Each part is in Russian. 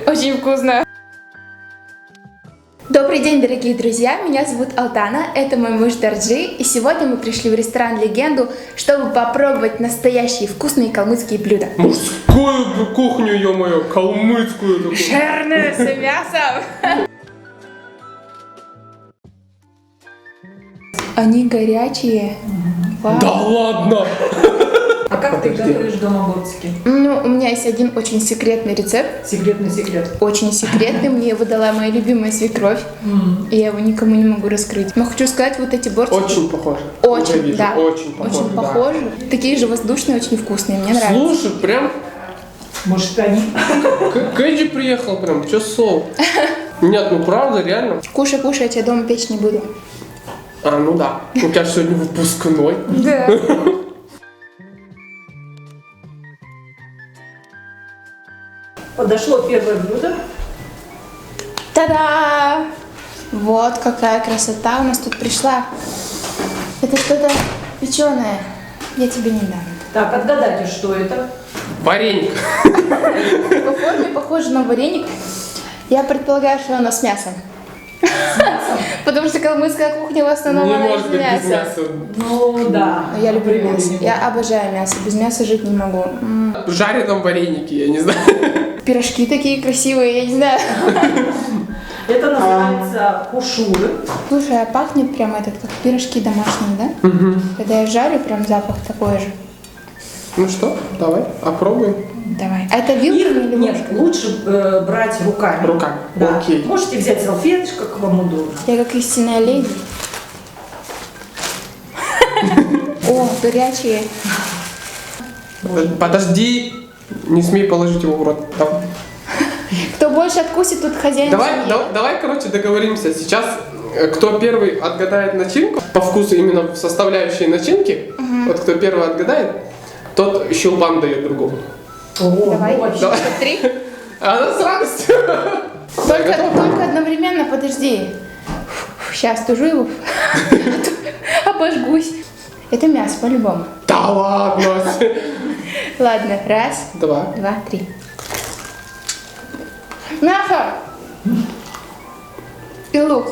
Очень вкусно. Добрый день, дорогие друзья, меня зовут Алтана, это мой муж Дарджи, и сегодня мы пришли в ресторан «Легенду», чтобы попробовать настоящие вкусные калмыцкие блюда. Мужскую кухню, ё-моё, калмыцкую такую. Жирное с мясом. Они горячие. Вау. Да ладно! А как ты готовишь дома борцики? Ну, у меня есть один очень секретный рецепт. Секретный секрет. Очень секретный, мне его дала моя любимая свекровь, и я его никому не могу раскрыть. Но хочу сказать, вот эти борщи... Очень похоже. Очень, Уже вижу, да. Очень похоже. Очень похожи. Такие же воздушные, очень вкусные, мне нравится. Слушай, прям Может, они... Кэдди приехал прям, часов. Нет, ну правда, реально. Кушай, кушай, я тебе дома печь не буду. А, ну да. У тебя же сегодня выпускной. Да. Подошло первое блюдо. Та-да! Вот какая красота у нас тут пришла. Это что-то печеное. Я тебе не дам. Так, отгадайте, что это? Вареник. По форме похоже на вареник. Я предполагаю, что оно с мясом. Потому что калмыцкая кухня в основном Не она может из быть без мяса. мяса. Ну, да. Но я люблю мясо. Я обожаю мясо. Без мяса жить не могу. В жареном варенике, я не знаю. Пирожки такие красивые, я не знаю. Это называется кушуры. Слушай, а пахнет прям этот, как пирожки домашние, да? Когда я жарю, прям запах такой же. Ну что, давай, опробуем. Давай. А это вилками или Нет, ложкой? лучше брать руками. Руками. Да. Окей. Можете взять салфеточку, как вам удобно. Я как истинная леди. О, горячие. Подожди, не смей положить его в рот. Давай. Кто больше откусит, тут хозяин. Давай, семьи. давай, короче, договоримся. Сейчас, кто первый отгадает начинку, по вкусу именно в составляющие начинки, вот кто первый отгадает, тот щелбан дает другому. О, Давай, очень. счет 3. Она с радостью. Только одновременно, подожди. Сейчас тужу его. Обожгусь. Это мясо, по-любому. Да ладно. Ладно, раз, Два. два, три. Мясо! И лук.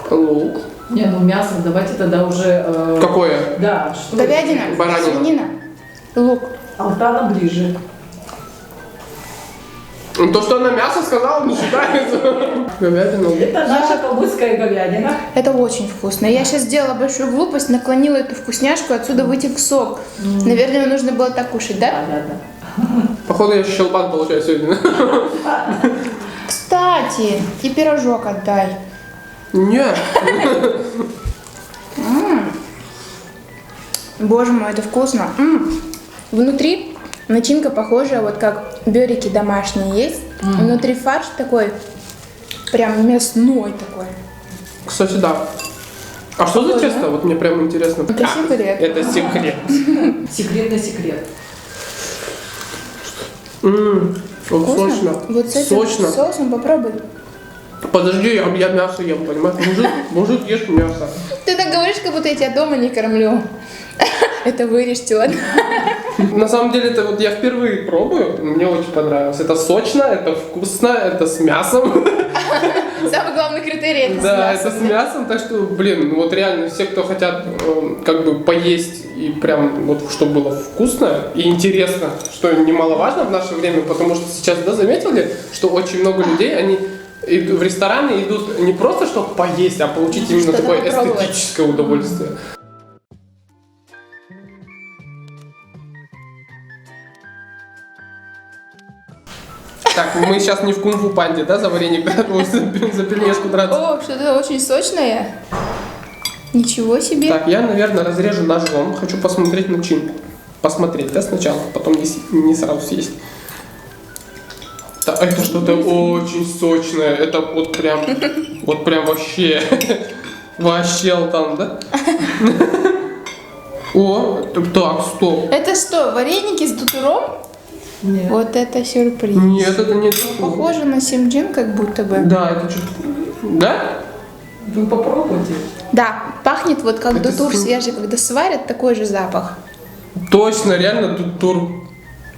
Лук. Не, ну мясо, давайте тогда уже... Какое? Да, что Говядина, Баранина. свинина, лук. Алтана ближе. Ну, то, что она мясо сказала, не считается. Говядина, лук. Это наша калмыцкая говядина. Это очень вкусно. Я сейчас сделала большую глупость, наклонила эту вкусняшку, отсюда вытек сок. Наверное, нужно было так кушать, да? Да. Походу, я щелбан получаю сегодня. Кстати, и пирожок отдай. Нет. Боже мой, это вкусно. Внутри начинка похожая, вот как бёрики домашние есть. Внутри фарш такой, прям мясной такой. Кстати, да. А что за тесто? Вот мне прям интересно. Это секрет. Это секрет. Секретный секрет. Вот Вкусно? сочно. Вот с этим Сочно. соусом попробуй. Подожди, я мясо ем, понимаешь? Мужик ешь мясо. Ты так говоришь, как будто я тебя дома не кормлю. Это вырежьте, ладно? На самом деле, это вот я впервые пробую, мне очень понравилось. Это сочно, это вкусно, это с мясом. Самый главный критерий это с Да, мясом. это с мясом, так что, блин, ну вот реально все, кто хотят как бы поесть и прям вот чтобы было вкусно и интересно, что немаловажно в наше время, потому что сейчас, да, заметили, что очень много людей, они в рестораны идут не просто чтобы поесть, а получить именно Что-то такое попробовать. эстетическое удовольствие. Так, мы сейчас не в кунг-фу панде, да, за вареник, да, за пельмешку драться. О, что-то очень сочное. Ничего себе. Так, я, наверное, разрежу ножом. Хочу посмотреть начинку. Посмотреть, да, сначала, потом не сразу съесть. Да, это что-то очень сочное. Это вот прям вообще. Вообще там, да? О, так, стоп. Это что, вареники с дутуром? Нет. Вот это сюрприз. Нет, это не то. Похоже на симджин, как будто бы. Да, это что? Да? Вы попробуйте. Да, пахнет вот как Это дутур су- свежий, когда сварят, такой же запах. Точно, реально тут тур.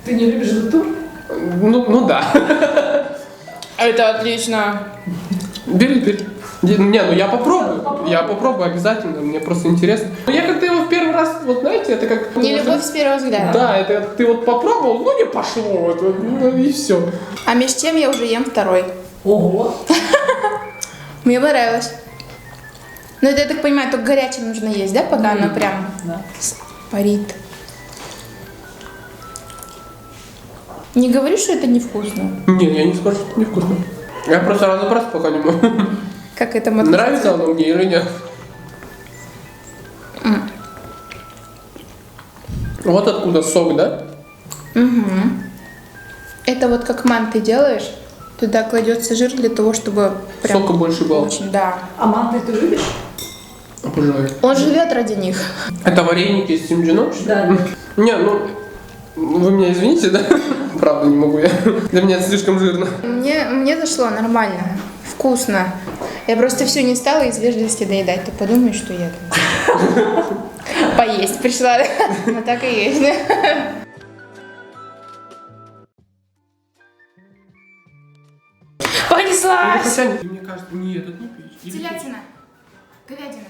Ты не любишь дутур? Ну да. Это отлично. Бери. Не, ну я попробую обязательно, мне просто интересно. Но я как-то его в первый раз, вот знаете, это как... Не любовь с первого взгляда. Да, это ты вот попробовал, ну не пошло, вот, ну и все. А между тем я уже ем второй. Ого. Мне понравилось. Ну это, я так понимаю, только горячим нужно есть, да, пока оно прям Да. парит. Не говори, что это невкусно. Не, я не скажу, что это невкусно. Я просто разобраться пока не могу. Как это Нравится оно мне или нет? Вот откуда сок, да? Угу. Это вот как манты делаешь, туда кладется жир для того, чтобы прям Сока больше было. очень, да. А манты ты любишь? Обожаю. Он живет ради них. Это вареники с тимджином? Да. Не, ну, вы меня извините, да? Правда, не могу я. Для меня это слишком жирно. Мне зашло нормально, вкусно. Я просто все не стала из вежливости доедать. Ты подумаешь, что я там поесть пришла. Ну так и есть. Понеслась! Хотя, мне кажется, нет, это не печень. Телятина, говядина.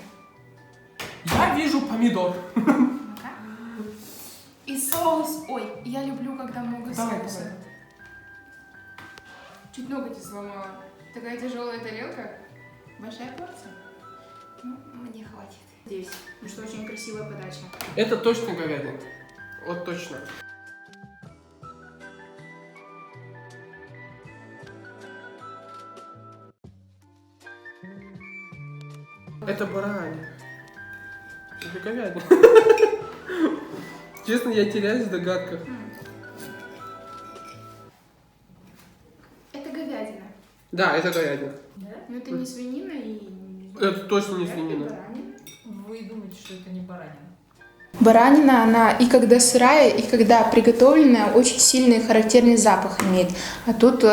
Я вижу помидор. И соус. Ой, я люблю, когда много Давай, соуса. давай. Чуть ноготь сломала. Такая тяжелая тарелка. Большая порция? Ну, мне хватит. Здесь. Потому что очень красивая подача. Это точно говядина. Вот точно. Это баранина. Это говядина. Честно, я теряюсь в догадках. Это говядина. Да, это говядина. Но это не свинина и... Это точно не свинина. Вы думаете, что это не баранина? Баранина, она и когда сырая, и когда приготовленная, очень сильный характерный запах имеет. А тут,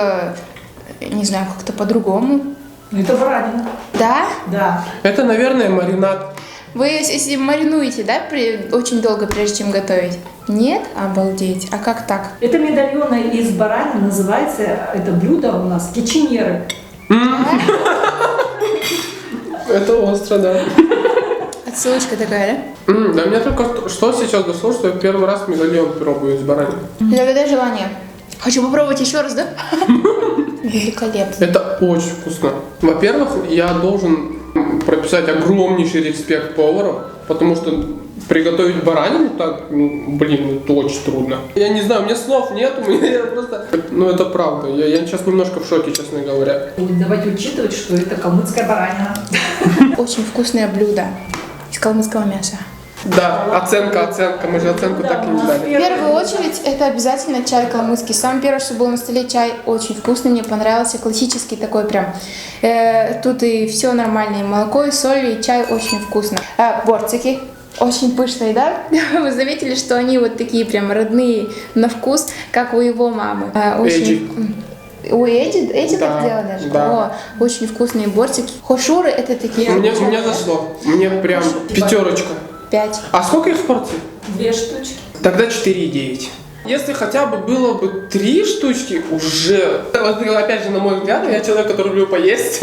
не знаю, как-то по-другому. Это баранина. Да? Да. Это, наверное, маринад. Вы если маринуете, да, очень долго, прежде чем готовить? Нет? Обалдеть. А как так? Это медальоны из баранины, называется это блюдо у нас киченеры. Это остро, да. Отсылочка такая, да? Да мне только что сейчас дошло, что я первый раз медальон пробую из баранины. Загадай желание. Хочу попробовать еще раз, да? Великолепно. Это очень вкусно. Во-первых, я должен прописать огромнейший респект повару, потому что приготовить баранину так, это очень трудно. Я не знаю, у меня слов нет, у меня просто... Ну, это правда. Я сейчас немножко в шоке, честно говоря. Давайте учитывать, что это калмыцкая баранина. Очень вкусное блюдо из калмыцкого мяса. Да, оценка. Мы же оценку так и не В дали. первую очередь, это обязательно чай калмыцкий. Самый первый, что был на столе, чай очень вкусный, мне понравился, классический такой прям. Тут и все нормально, и молоко, и соль, и чай очень вкусно. Борцики. Очень пышные, да? Вы заметили, что они вот такие прям родные на вкус, как у его мамы. Эджи. У Эджи Да, так дело даже? да. О, очень вкусные бортики. Хошуры это такие... Мне зашло. Мне прям пятерочка. 5. А сколько их порций? 2 штучки. Тогда 4,9. Если хотя бы было бы 3 штучки, уже... Вот, опять же, на мой взгляд, я человек, который люблю поесть.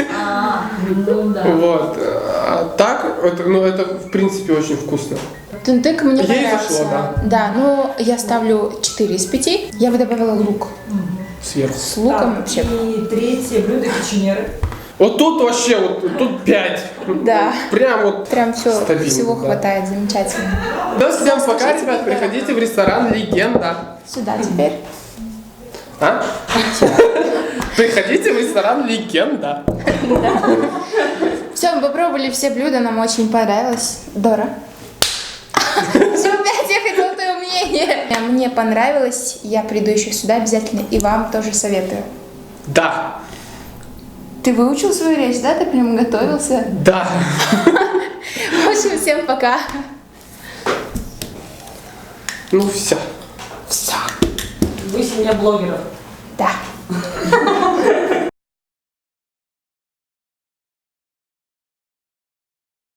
Ну да. Вот. А так, это в принципе очень вкусно. Тынтык мне Ей понравился. зашло, да. Да, но я ставлю 4 из 5. Я бы добавила лук. Сверху. С луком вообще. И третье блюдо киченеры. Вот тут вообще, вот тут 5. Да. Прям вот Прям стабильно, всего да. хватает, замечательно. Да, всем пока, Скажите, ребят, да. приходите в ресторан «Легенда». Сюда теперь. А? Приходите в ресторан «Легенда». Все, мы попробовали все блюда, нам очень понравилось. Дора. Все, опять я хотела твое мнение. Мне понравилось, я приду еще сюда обязательно, и вам тоже советую. Да. Ты выучил свою речь, да? Ты прям готовился? Да. В общем, всем пока. Ну все. Все. Вы семья блогеров. Да.